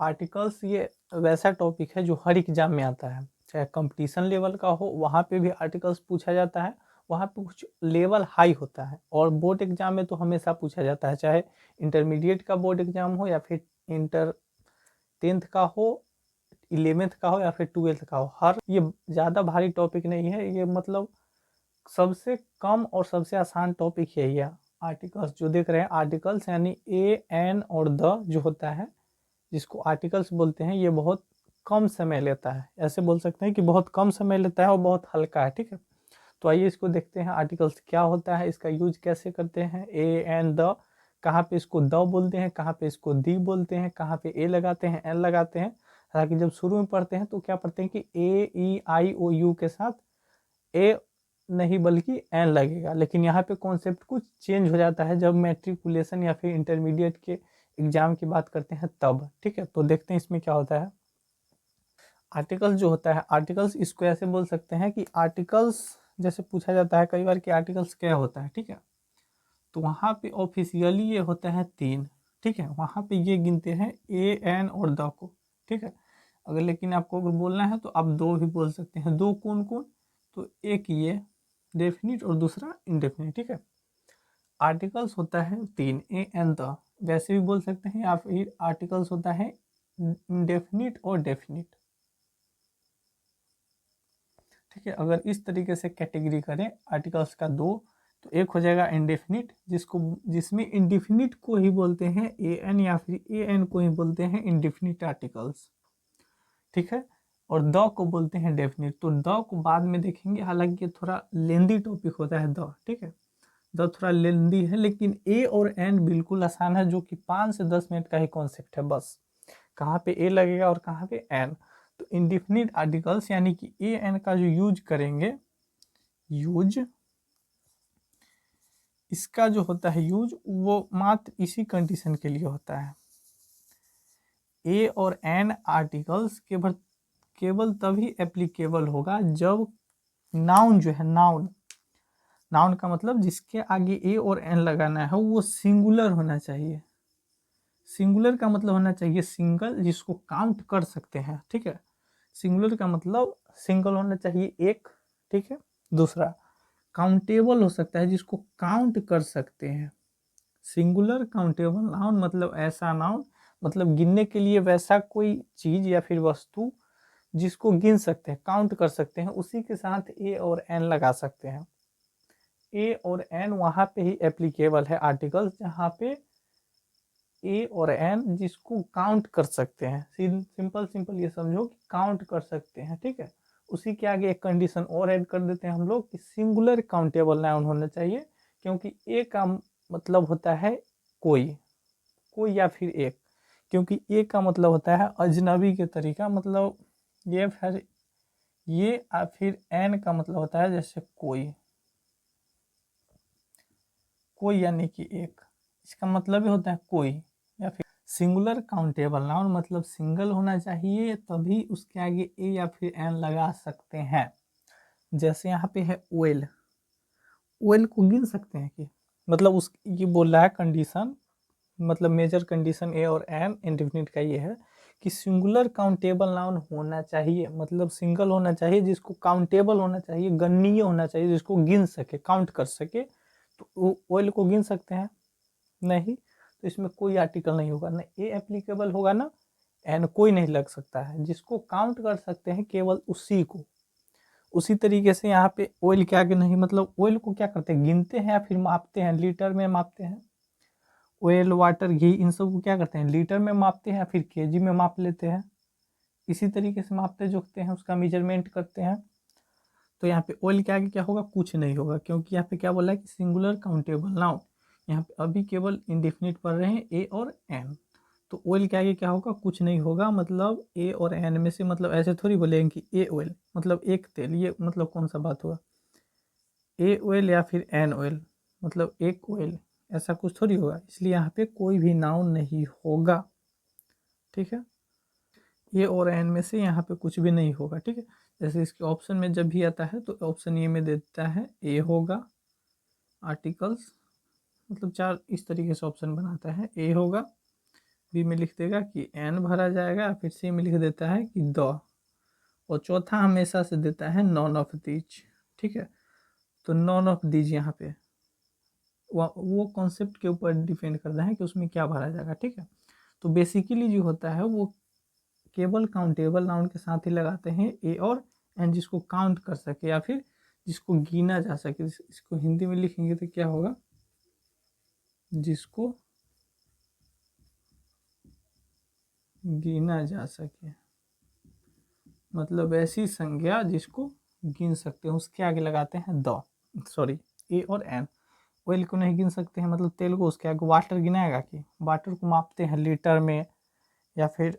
Articles ये वैसा topic है जो हर एग्जाम में आता है, चाहे कंपटीशन लेवल का हो वहाँ पे भी आर्टिकल्स पूछा जाता है, वहाँ पे कुछ लेवल हाई होता है, और बोर्ड एग्जाम में तो हमेशा पूछा जाता है, चाहे इंटरमीडिएट का बोर्ड एग्जाम हो या फिर इंटर 10th का हो, 11th का हो या फिर 12th का हो। हर ये ज़्यादा भारी टॉपिक नहीं है, ये मतलब सबसे कम और सबसे आसान टॉपिक यही है। आर्टिकल्स जो देख रहे हैं, आर्टिकल्स यानी ए एन और द जो होता है, जिसको आर्टिकल्स बोलते हैं, ये बहुत कम समय लेता है, ऐसे बोल सकते हैं कि बहुत कम समय लेता है और बहुत हल्का है। ठीक है, तो आइए इसको देखते हैं, आर्टिकल्स क्या होता है, इसका यूज कैसे करते हैं। ए एन द, कहाँ पे इसको द बोलते हैं, कहाँ पे इसको दी बोलते हैं, कहाँ पे ए लगाते हैं, एन लगाते हैं। हालांकि जब शुरू में पढ़ते हैं तो क्या पढ़ते हैं कि ए ई आई ओ यू के साथ ए नहीं बल्कि एन लगेगा, लेकिन यहाँ पे कॉन्सेप्ट कुछ चेंज हो जाता है जब मैट्रिकुलेशन या फिर इंटरमीडिएट के एग्जाम की बात करते हैं तब। ठीक है, तो देखते हैं इसमें क्या होता है। आर्टिकल्स जो होता है, आर्टिकल्स इसको ऐसे बोल सकते हैं कि आर्टिकल्स, जैसे पूछा जाता है कई बार कि आर्टिकल्स क्या होता है। ठीक है, तो वहाँ पे ऑफिशियली ये होता है 3। ठीक है, वहाँ पे ये गिनते हैं ए एन और द को। ठीक है, अगर लेकिन आपको अगर बोलना है तो आप 2 भी बोल सकते हैं। 2 कौन कौन, तो एक ये डेफिनिट और दूसरा इनडेफिनिट। ठीक है, आर्टिकल्स होता है 3, ए एन द, वैसे भी बोल सकते हैं, या फिर आर्टिकल्स होता है इंडेफिनिट और डेफिनिट। ठीक है, अगर इस तरीके से कैटेगरी करें आर्टिकल्स का 2, तो एक हो जाएगा इंडेफिनिट, जिसमें इंडेफिनिट को ही बोलते हैं ए एन, या फिर ए एन को ही बोलते हैं इंडेफिनिट आर्टिकल्स। ठीक है, और द को बोलते हैं डेफिनिट। तो द को बाद में देखेंगे, हालांकि थोड़ा लेंदी टॉपिक होता है द। ठीक है, द थोड़ा लेंदी है, लेकिन ए और एन बिल्कुल आसान है, जो कि 5 से 10 मिनट का ही कॉन्सेप्ट है बस। कहाँ पे ए लगेगा और कहाँ पे एन। तो इंडिफिनिट आर्टिकल्स यानी कि ए एन का जो यूज करेंगे, यूज इसका जो होता है यूज, वो मात्र इसी कंडीशन के लिए होता है। ए और एन आर्टिकल्स केवल तभी एप्लीकेबल होगा जब नाउन जो है, नाउन का मतलब जिसके आगे ए और एन लगाना है वो सिंगुलर होना चाहिए। सिंगुलर का मतलब होना चाहिए सिंगल, जिसको काउंट कर सकते हैं। ठीक है, सिंगुलर का मतलब सिंगल होना चाहिए एक। ठीक है, दूसरा काउंटेबल हो सकता है, जिसको काउंट कर सकते हैं। सिंगुलर काउंटेबल नाउन मतलब ऐसा नाउन, मतलब गिनने के लिए वैसा कोई चीज या फिर वस्तु जिसको गिन सकते हैं, काउंट कर सकते हैं, उसी के साथ ए और एन लगा सकते हैं। ए और एन वहां पे ही एप्लीकेबल है आर्टिकल्स, जहाँ पे ए और एन जिसको काउंट कर सकते हैं। सिंपल ये समझो कि काउंट कर सकते हैं। ठीक है, उसी के आगे एक कंडीशन और ऐड कर देते हैं हम लोग कि सिंगुलर काउंटेबल नाउन होना चाहिए, क्योंकि ए का मतलब होता है कोई, कोई या फिर एक। क्योंकि ए का मतलब होता है अजनबी के तरीका, मतलब ये फिर ये, या फिर एन का मतलब होता है जैसे कोई, कोई यानी कि एक, इसका मतलब ही होता है कोई। या फिर सिंगुलर काउंटेबल नाउन मतलब सिंगल होना चाहिए, तभी उसके आगे ए या फिर एन लगा सकते हैं। जैसे यहाँ पे है ओएल, ओएल को गिन सकते हैं कि, मतलब उस ये बोल रहा है कंडीशन, मतलब मेजर कंडीशन ए और एन इंडेफिनिट का ये है कि सिंगुलर काउंटेबल नाउन होना चाहिए, मतलब सिंगल होना चाहिए, जिसको काउंटेबल होना चाहिए, गणनीय होना चाहिए, जिसको गिन सके, काउंट कर सके। तो ओएल को गिन सकते हैं नहीं, तो इसमें कोई आर्टिकल नहीं होगा, ना ए एप्लीकेबल होगा ना एन, कोई नहीं लग सकता है। जिसको काउंट कर सकते हैं केवल उसी को। उसी तरीके से यहाँ पे ऑयल के आगे नहीं, मतलब ऑयल को क्या करते हैं, गिनते हैं या फिर मापते हैं, लीटर में मापते हैं। ऑयल, वाटर, घी, इन सब को क्या करते हैं, लीटर में मापते हैं या फिर केजी में माप लेते हैं। इसी तरीके से मापते जोखते हैं, उसका मेजरमेंट करते हैं। तो यहाँ पे ऑयल के आगे क्या होगा, कुछ नहीं होगा, क्योंकि यहाँ पे क्या बोला है कि सिंगुलर काउंटेबल नाउन। यहाँ पे अभी केवल इंडेफिनिट पढ़ रहे हैं ए और एन, तो ऑयल के आगे क्या होगा, कुछ नहीं होगा। मतलब ए और एन में से, मतलब ऐसे थोड़ी बोलेंगे कि ए ऑयल मतलब एक तेल, ये मतलब कौन सा बात हुआ, ए ऑयल या फिर एन ऑयल मतलब एक ऑयल, ऐसा कुछ थोड़ी होगा। इसलिए यहाँ पे कोई भी नाउन नहीं होगा। ठीक है, ए और एन में से यहाँ पे कुछ भी नहीं होगा। ठीक है, जैसे इसके ऑप्शन में जब भी आता है तो ऑप्शन ए में देता है ए होगा आर्टिकल्स, मतलब 4 इस तरीके से ऑप्शन बनाता है, ए होगा, बी में लिख देगा कि एन भरा जाएगा, फिर सी में लिख देता है कि द, और चौथा हमेशा से देता है नॉन ऑफ दीज। ठीक है, तो नॉन ऑफ दीज यहाँ पे वो कॉन्सेप्ट के ऊपर डिपेंड करता है कि उसमें क्या भरा जाएगा। ठीक है, तो बेसिकली जो होता है वो केवल काउंटेबल नाउन के साथ ही लगाते हैं ए और एन, जिसको काउंट कर सके या फिर जिसको गिना जा सके। इसको हिंदी में लिखेंगे तो क्या होगा, जिसको गिना जा सके, मतलब ऐसी संज्ञा जिसको गिन सकते हैं, उसके आगे लगाते हैं द, सॉरी ए और एन। ऑयल को नहीं गिन सकते हैं मतलब तेल को, उसके आगे वाटर गिनाएगा कि वाटर को मापते हैं लीटर में या फिर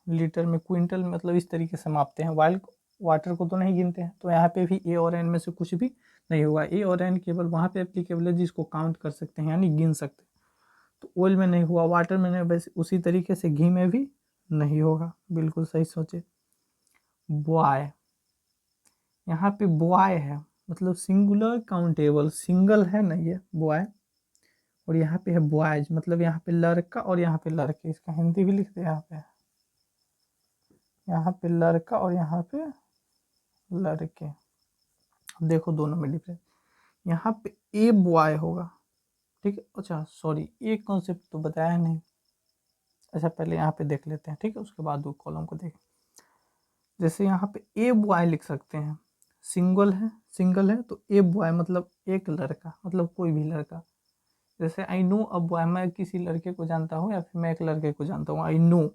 लीटर में, क्विंटल, मतलब इस तरीके से मापते हैं। वाइल वाटर को तो नहीं गिनते हैं, तो यहाँ पे भी ए और एन में से कुछ भी नहीं होगा। ए और एन केवल वहाँ पे एप्लीकेबल है जिसको काउंट कर सकते हैं यानी गिन सकते हैं। तो ऑयल में नहीं हुआ, वाटर में नहीं, वैसे उसी तरीके से घी में भी नहीं होगा। बिल्कुल सही सोचे। बॉय, यहाँ पे बॉय है मतलब सिंगुलर काउंटेबल, सिंगल है ना ये बॉय, और यहाँ पे है बॉयज मतलब यहाँ पे लड़का और यहाँ पे लड़के। इसका हिंदी भी लिखते हैं यहाँ पे लड़का और यहाँ पे लड़के। अब देखो दोनों में डिफरेंस, यहाँ पे ए बॉय होगा। ठीक है, अच्छा सॉरी एक कॉन्सेप्ट तो बताया नहीं। अच्छा पहले यहाँ पे देख लेते हैं, ठीक है, उसके बाद वो कॉलम को देखें। जैसे यहाँ पे ए बॉय लिख सकते हैं, सिंगल है तो ए बॉय मतलब एक लड़का, मतलब कोई भी लड़का। जैसे आई नो अ बॉय, मैं किसी लड़के को जानता हूँ या फिर मैं एक लड़के को जानता हूँ, आई नो,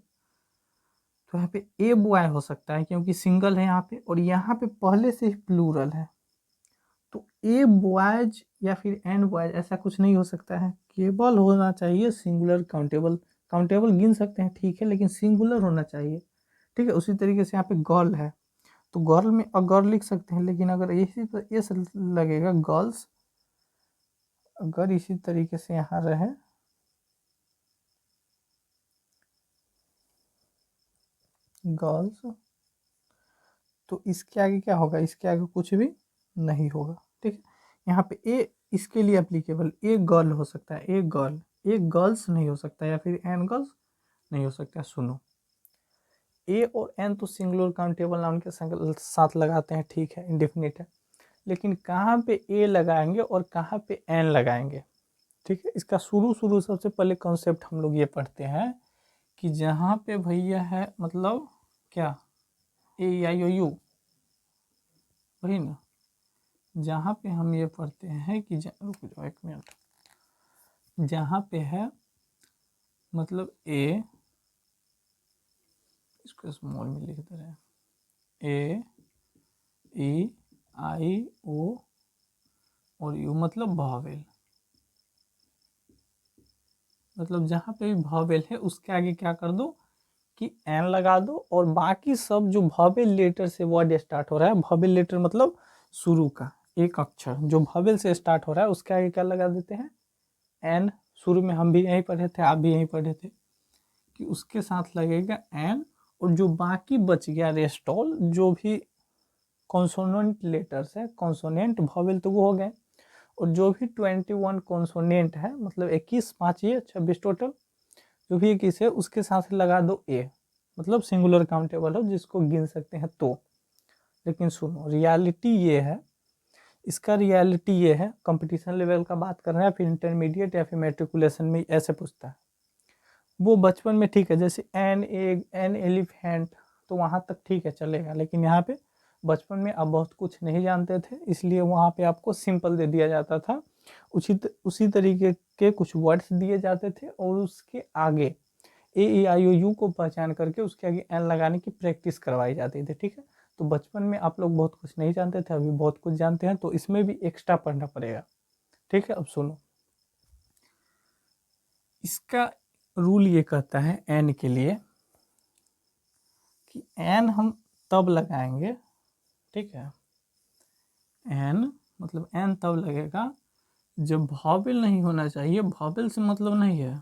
तो यहाँ पे ए बॉय हो सकता है क्योंकि सिंगल है यहाँ पे, और यहाँ पे पहले से ही प्लूरल है। तो ए बॉयज या फिर एन बॉयज ऐसा कुछ नहीं हो सकता है, केवल होना चाहिए सिंगुलर काउंटेबल। काउंटेबल गिन सकते हैं ठीक है, लेकिन सिंगुलर होना चाहिए। ठीक है, उसी तरीके से यहाँ पे गर्ल है तो गर्ल में गर्ल लिख सकते हैं, लेकिन अगर इसी तो ये लगेगा गर्ल्स, अगर इसी तरीके से यहाँ रहे गर्ल्स, तो इसके आगे क्या होगा, इसके आगे कुछ भी नहीं होगा। ठीक है, यहाँ पे ए इसके लिए एप्लीकेबल ए गर्ल हो सकता है, ए गर्ल, ए गर्ल्स नहीं हो सकता, या फिर एन गर्ल्स नहीं हो सकता। सुनो, ए और एन तो सिंगुलर काउंटेबल नाउन के साथ लगाते हैं, ठीक है, इंडेफिनिट है, लेकिन कहाँ पे ए लगाएंगे और कहाँ पे एन लगाएंगे। ठीक है, इसका शुरू सबसे पहले कॉन्सेप्ट हम लोग ये पढ़ते हैं कि जहाँ पे भैया है मतलब क्या, ए आई ओ यू, वही ना, जहाँ पे हम ये पढ़ते हैं कि रुक जाओ एक मिनट, जहाँ पे है मतलब ए, इसको स्मॉल में लिख दे रहे हैं, ए ई आई ओ और यू मतलब भावेल, मतलब जहाँ पे भी भावेल है उसके आगे क्या कर दो कि एन लगा दो, और बाकी सब जो भावेल लेटर से वर्ड स्टार्ट हो रहा है, भावेल लेटर मतलब शुरू का एक अक्षर जो भावेल से स्टार्ट हो रहा है, उसके आगे क्या लगा देते हैं, एन। शुरू में हम भी यही पढ़े थे, आप भी यही पढ़े थे कि उसके साथ लगेगा एन, और जो बाकी बच गया रेस्टॉल जो भी कॉन्सोनेंट लेटर्स है, कॉन्सोनेंट भावेल तो वो हो गए, और जो भी 21 कॉन्सोनेंट है मतलब 21 5 ये 26 टोटल, जो भी 21 है उसके साथ लगा दो ए, मतलब सिंगुलर काउंटेबल हो जिसको गिन सकते हैं। तो लेकिन सुनो रियलिटी ये है, इसका रियलिटी ये है, कंपटीशन लेवल का बात कर रहे हैं, फिर इंटरमीडिएट या फिर मेट्रिकुलेशन में ऐसे पूछता है। वो बचपन में ठीक है, जैसे एन एग एन एलिफेंट, तो वहाँ तक ठीक है चलेगा, लेकिन यहाँ पे बचपन में आप बहुत कुछ नहीं जानते थे, इसलिए वहाँ पे आपको सिंपल दे दिया जाता था। उसी तरीके के कुछ वर्ड्स दिए जाते थे, और उसके आगे ए ई आई ओ यू को पहचान करके उसके आगे एन लगाने की प्रैक्टिस करवाई जाती थी। ठीक है, तो बचपन में आप लोग बहुत कुछ नहीं जानते थे, अभी बहुत कुछ जानते हैं, तो इसमें भी एक्स्ट्रा पढ़ना पड़ेगा। ठीक है, अब सुनो, इसका रूल ये कहता है एन के लिए कि एन हम तब लगाएंगे, ठीक है, एन मतलब एन तब लगेगा जब भावेल नहीं होना चाहिए। भावेल से मतलब नहीं है,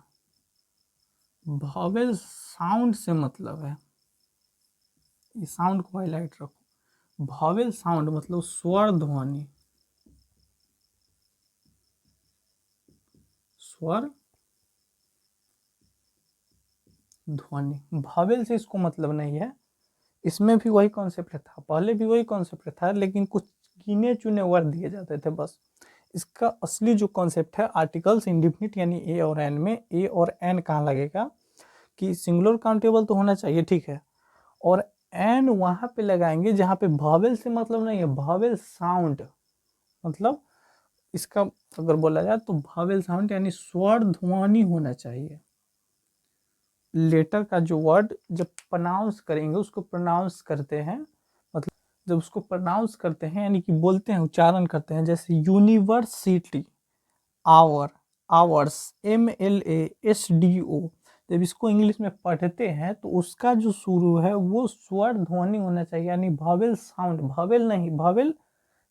भावेल साउंड से मतलब है, ये साउंड को हाईलाइट रखो। भावेल साउंड मतलब स्वर ध्वनि, स्वर ध्वनि, भावेल से इसको मतलब नहीं है। इसमें भी वही कॉन्सेप्ट था, पहले भी वही कॉन्सेप्ट था, लेकिन कुछ गिने चुने वर्ड दिए जाते थे बस। इसका असली जो कॉन्सेप्ट है आर्टिकल्स इंडिफिनिट यानी ए और एन में, ए और एन कहाँ लगेगा कि सिंगुलर काउंटेबल तो होना चाहिए, ठीक है, और एन वहां पे लगाएंगे जहां पे भावेल से मतलब नहीं है, भावेल साउंड मतलब इसका अगर बोला जाए तो भावेल साउंड यानी स्वर ध्वनि होना चाहिए। लेटर का जो वर्ड जब प्रोनाउंस करेंगे उसको प्रोनाउंस करते हैं, मतलब जब उसको प्रोनाउंस करते हैं यानी कि बोलते हैं, उच्चारण करते हैं, जैसे यूनिवर्सिटी, आवर, आवर्स, MLASDO, जब इसको इंग्लिश में पढ़ते हैं तो उसका जो शुरू है वो स्वर ध्वनि होना चाहिए, यानी भावेल साउंड, भावेल नहीं, भावेल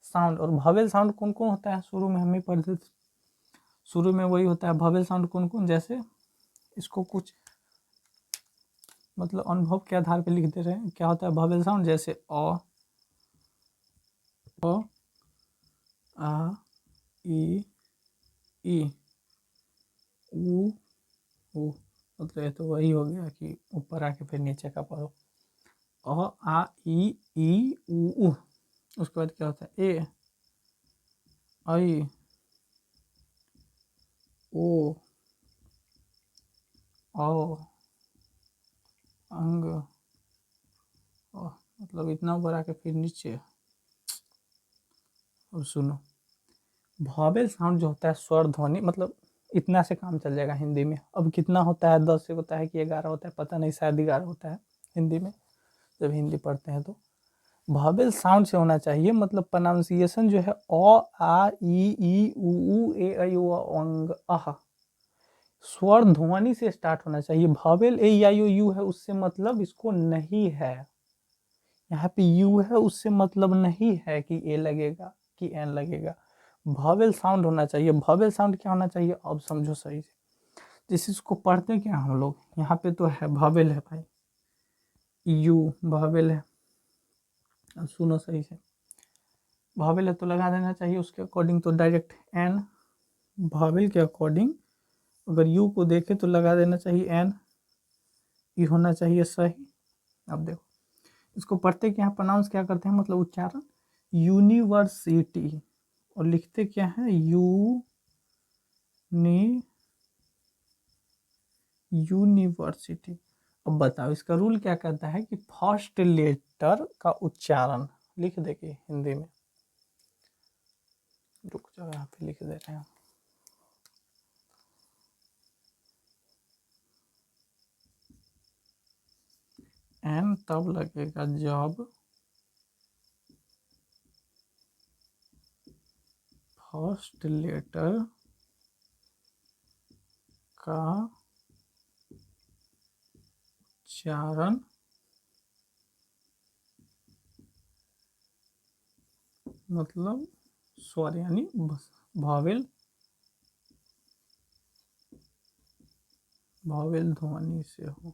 साउंड। और भावेल साउंड कौन कौन होता है शुरू में हम ही पढ़ते थे, शुरू में वही होता है भावेल साउंड कौन कौन, जैसे इसको कुछ मतलब अनुभव के आधार पे लिख दे रहे हैं, क्या होता है भावेल साउंड, जैसे अ, आ, ई, ऊ, ऊ, मतलब ये तो वही हो गया कि ऊपर आके फिर नीचे का पढ़ो, अ आ ई ऊ। उसके बाद क्या होता है ए आई ओ औ अंग, मतलब इतना ऊपर आके फिर नीचे। अब सुनो, भावेल साउंड जो होता है स्वर ध्वनि, मतलब इतना से काम चल जाएगा हिंदी में। अब कितना होता है, 10 से होता है कि 11 होता है, पता नहीं, शायद 11 होता है हिंदी में जब हिंदी पढ़ते हैं तो। भावेल साउंड से होना चाहिए, मतलब प्रोनाउंसिएशन जो है अ आ ई ऊ ए ऐ ओ अंग अह, स्वर ध्वनि से स्टार्ट होना चाहिए। Vowel A I O you है, उससे मतलब इसको नहीं है, यहाँ पे यू है उससे मतलब नहीं है कि ए लगेगा कि एन लगेगा, भावेल साउंड होना चाहिए। भावेल साउंड क्या होना चाहिए, अब समझो सही से, जिस इसको पढ़ते क्या हम लोग, यहाँ पे तो है भावेल है भाई, यू भावेल है। अब सुनो सही से, भावेल है तो लगा देना चाहिए उसके अकॉर्डिंग, तो डायरेक्ट एन, भावेल के अकॉर्डिंग अगर यू को देखे तो लगा देना चाहिए एन, ये होना चाहिए सही। अब देखो इसको पढ़ते क्या है, प्रोनाउंस क्या करते हैं, मतलब उच्चारण यूनिवर्सिटी, और लिखते क्या है यूनिवर्सिटी। अब बताओ इसका रूल क्या कहता है कि फर्स्ट लेटर का उच्चारण, लिख देंगे हिंदी में, रुक जाओ यहाँ पे लिख दे रहे हैं, एन तब लगेगा जब फर्स्ट लेटर का उच्चारण मतलब स्वर यानी भावेल, भावेल ध्वनि से हो,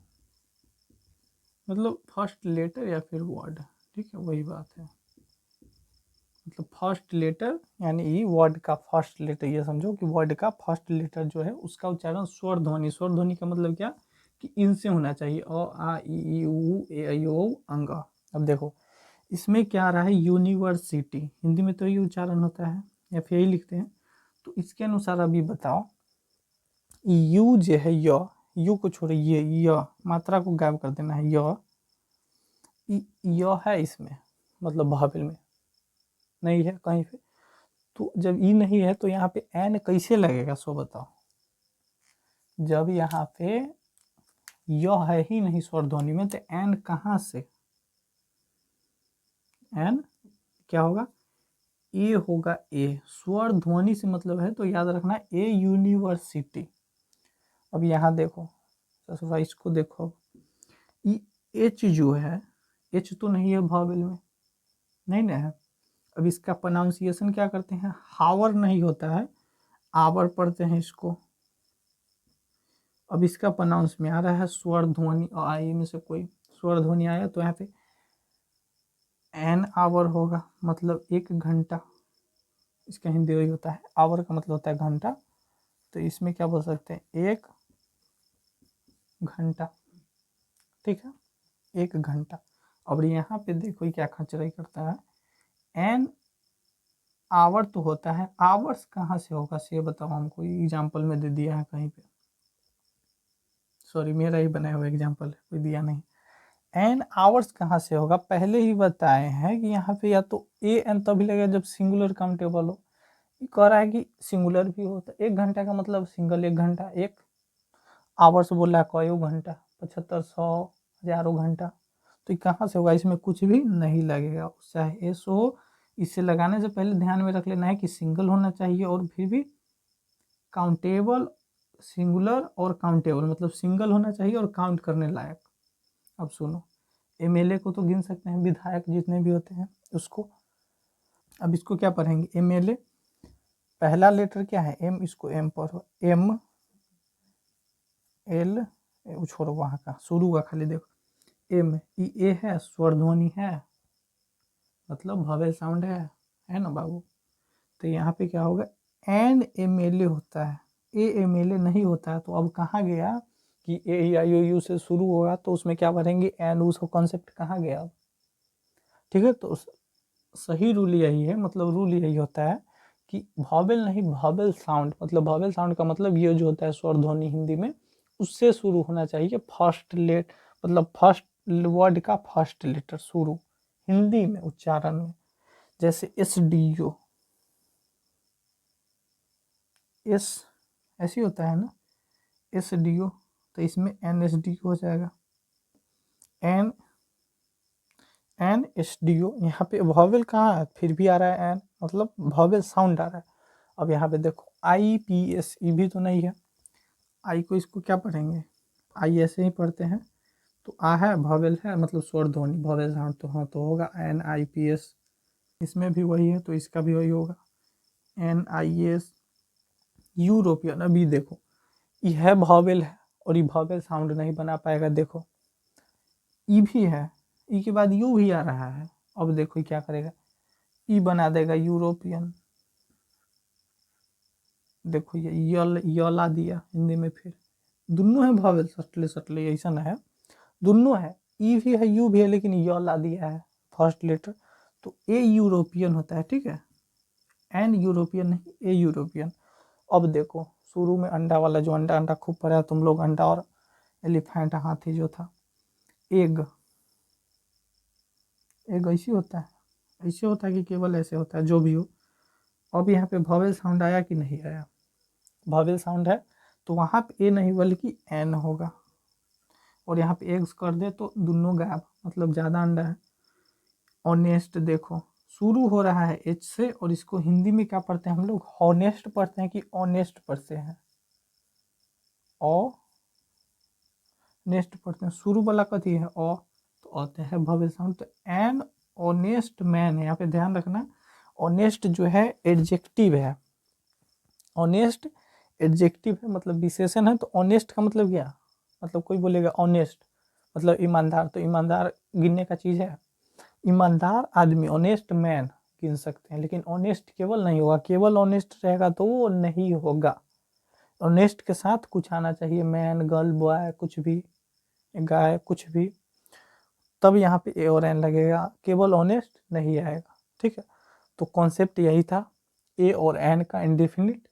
मतलब फर्स्ट लेटर या फिर वर्ड, ठीक है वही बात है, मतलब फर्स्ट लेटर यानी ई वर्ड का फर्स्ट लेटर, ये समझो कि वर्ड का फर्स्ट लेटर जो है उसका उच्चारण स्वर ध्वनि, स्वर ध्वनि का मतलब क्या कि इनसे होना चाहिए, अ आ ई ऊ ए ऐ ओ अंग। अब देखो इसमें क्या आ रहा है, यूनिवर्सिटी, हिंदी में तो ये उच्चारण होता है या फिर यही लिखते हैं, तो इसके अनुसार अभी बताओ, यू जो है यू को छोड़िए, ये मात्रा को गायब कर देना है, य है इसमें, मतलब भावेल में नहीं है कहीं पे, तो जब ई नहीं है तो यहाँ पे एन कैसे लगेगा, सो बताओ, जब यहाँ पे य है ही नहीं स्वर ध्वनि में तो एन कहाँ से, एन क्या होगा, ए होगा, ए स्वर ध्वनि से मतलब है तो याद रखना ए यूनिवर्सिटी। अब यहाँ देखो ससुरा इसको देखो, एच जो है, एच तो नहीं है भावेल में, नहीं ना है। अब इसका प्रोनाउंसिएशन क्या करते हैं, हावर नहीं होता है, आवर पढ़ते हैं इसको। अब इसका प्रोनाउंस में आ रहा है स्वर ध्वनि, आई में से कोई स्वर ध्वनि आया तो यहाँ पे एन आवर होगा, मतलब 1 घंटा, इसका हिंदी वही होता है, आवर का मतलब होता है घंटा, तो इसमें क्या बोल सकते हैं 1 घंटा। ठीक है, 1 घंटा। और यहाँ पे देखो क्या खचराई करता है, एन आवर तो होता है, आवर्स कहाँ से होगा ये बताओ हमको, एग्जाम्पल में दे दिया है कहीं पे, सॉरी मेरा ही बनाया हुआ एग्जाम्पल है, कोई दिया नहीं। एन आवर्स कहाँ से होगा, पहले ही बताए हैं कि यहाँ पे या तो ए एन तभी लगेगा जब सिंगुलर काउंटेबल हो। ये कह रहा है कि सिंगुलर भी होता है, 1 घंटा का मतलब सिंगल 1 घंटा, 1 आवर्स बोला है कई घंटा, 75 100 हजारों घंटा, तो ये कहाँ से होगा, इसमें कुछ भी नहीं लगेगा, चाहे एस हो। इसे लगाने से पहले ध्यान में रख लेना है कि सिंगल होना चाहिए और फिर भी काउंटेबल, सिंगुलर और काउंटेबल, मतलब सिंगल होना चाहिए और काउंट करने लायक। अब सुनो, एमएलए को तो गिन सकते हैं, विधायक जितने भी होते हैं उसको। अब इसको क्या पढ़ेंगे, एमएलए पहला लेटर क्या है, एम, इसको एम पढ़ो, एम एल, छोड़ो वहाँ का, शुरू का खाली देखो, एम, ए है, स्वर ध्वनि है, मतलब भवेल साउंड है ना बाबू। तो यहाँ पे क्या होगा, एन एमएलए होता है, ए एमएलए नहीं होता है। तो अब कहाँ गया कि ए ई आई ओ यू से शुरू होगा, तो उसमें क्या पढ़ेंगे, एन, उसका कॉन्सेप्ट कहाँ गया अब, ठीक है। तो सही रूल यही है, मतलब रूल यही होता है कि वॉवेल नहीं, वॉवेल साउंड, मतलब वॉवेल साउंड का मतलब ये जो होता है स्वर ध्वनि हिंदी में, उससे शुरू होना चाहिए फर्स्ट लेट, मतलब फर्स्ट वर्ड का फर्स्ट लेटर शुरू हिंदी में उच्चारण में। जैसे एस डी ओ, एस ऐसी होता है ना, एस डी ओ, तो इसमें एन एस डी हो जाएगा, N N S D O. यहाँ पे वॉवेल कहाँ है, फिर भी आ रहा है एन, मतलब वॉवेल साउंड आ रहा है। अब यहाँ पे देखो आई पी एस, ई भी तो नहीं है, आई को इसको क्या पढ़ेंगे, आई ऐसे ही पढ़ते हैं, तो आ है वॉवेल है, मतलब स्वर ध्वनि वॉवेल साउंड, तो हाँ तो होगा एन आई पी एस। इसमें भी वही है तो इसका भी वही होगा, एन आई एस। यूरोपियन, अभी देखो यह वॉवेल है और ये वॉवेल साउंड नहीं बना पाएगा, देखो ई भी है, ई के बाद यू भी आ रहा है। अब देखो क्या करेगा, ई बना देगा यूरोपियन, देखो ये यला दिया हिंदी में, फिर दोनों है वॉवेल, सटले सटले ऐसा ना है, दोनों है, ई भी है यू भी है, लेकिन यला दिया है फर्स्ट लेटर, तो ए यूरोपियन होता है, ठीक है, एन यूरोपियन नहीं, ए यूरोपियन। अब देखो शुरू में अंडा वाला, जो अंडा अंडा खूब पढ़ा तुम लोग, अंडा और एलिफेंट हाथी जो था, एग, एग ऐसी होता है, ऐसे होता है कि केवल ऐसे होता है, जो भी हो। अब यहाँ पे वॉवेल साउंड आया कि नहीं आया, वॉवेल साउंड है, तो वहाँ पे ए नहीं बल्कि एन होगा, और यहाँ पे एग्स कर दे तो दोनों गायब, मतलब ज़्यादा अंडा है। ऑनेस्ट देखो शुरू हो रहा है एच से, और इसको हिंदी में क्या पढ़ते हैं हम लोग, हॉनेस्ट पढ़ते हैं कि ऑनेस्ट पढ़ते हैं, ओ नेस्ट पढ़ते हैं, शुरू वाला कथी है ओ, तो आते हैं वॉवेल साउंड। तो एन ऑनेस्ट मैन है, यहाँ पे ध्यान रखना, ऑनेस्ट जो है एडजेक्टिव है, ऑनेस्ट एडजेक्टिव है, मतलब विशेषण है। तो ऑनेस्ट का मतलब क्या, मतलब कोई बोलेगा ऑनेस्ट मतलब ईमानदार, तो ईमानदार गिनने का चीज़ है, ईमानदार आदमी ऑनेस्ट मैन गिन सकते हैं, लेकिन ऑनेस्ट केवल नहीं होगा, केवल ऑनेस्ट रहेगा तो वो नहीं होगा, ऑनेस्ट के साथ कुछ आना चाहिए, मैन गर्ल बॉय कुछ भी, गाय कुछ भी, तब यहाँ पे ए और एन लगेगा, केवल ऑनेस्ट नहीं आएगा, ठीक है। तो कॉन्सेप्ट यही था, ए और एन का इंडेफिनिट,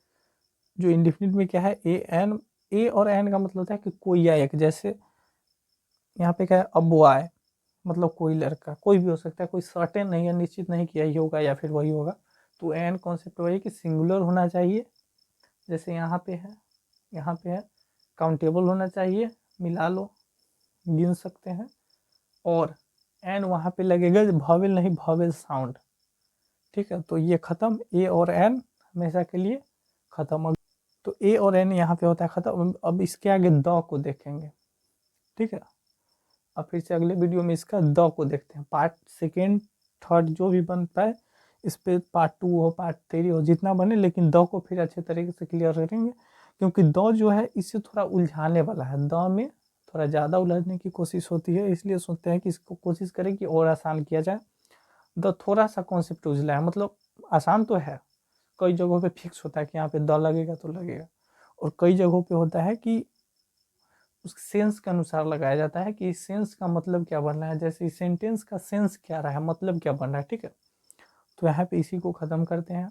जो इंडेफिनिट में क्या है, ए एन, ए और एन का मतलब होता है कि कोई या एक, जैसे यहाँ पे क्या है, अब वो आए, मतलब कोई लड़का, कोई भी हो सकता है, कोई सर्टेन नहीं है, निश्चित नहीं कि यही होगा या फिर वही होगा। तो एन कॉन्सेप्ट वही कि सिंगुलर होना चाहिए, जैसे यहाँ पे है, यहाँ पे है, काउंटेबल होना चाहिए, मिला लो गिन सकते हैं, और एन वहाँ पे लगेगा वॉवेल नहीं, वॉवेल साउंड, ठीक है। तो ये खत्म, ए और एन हमेशा के लिए खत्म। तो ए और एन यहाँ पे होता है खत्म। अब इसके आगे द को देखेंगे, ठीक है। अब फिर से अगले वीडियो में इसका द को देखते हैं, पार्ट सेकेंड थर्ड जो भी बनता है, इस पे पार्ट 2 हो, पार्ट 3 हो, जितना बने, लेकिन द को फिर अच्छे तरीके से क्लियर करेंगे, क्योंकि द जो है इससे थोड़ा उलझाने वाला है, द में थोड़ा ज़्यादा उलझने की कोशिश होती है, इसलिए सोचते हैं कि इसको कोशिश करें कि और आसान किया जाए। द थोड़ा सा कॉन्सेप्ट उजला है, मतलब आसान तो है, कई जगहों पे फिक्स होता है कि यहाँ पे द लगेगा तो लगेगा, और कई जगहों पे होता है कि उस सेंस के अनुसार लगाया जाता है कि इस सेंस का मतलब क्या बन रहा है, जैसे इस सेंटेंस का सेंस क्या रहा है, मतलब क्या बन रहा है। ठीक है, तो यहाँ पे इसी को ख़त्म करते हैं।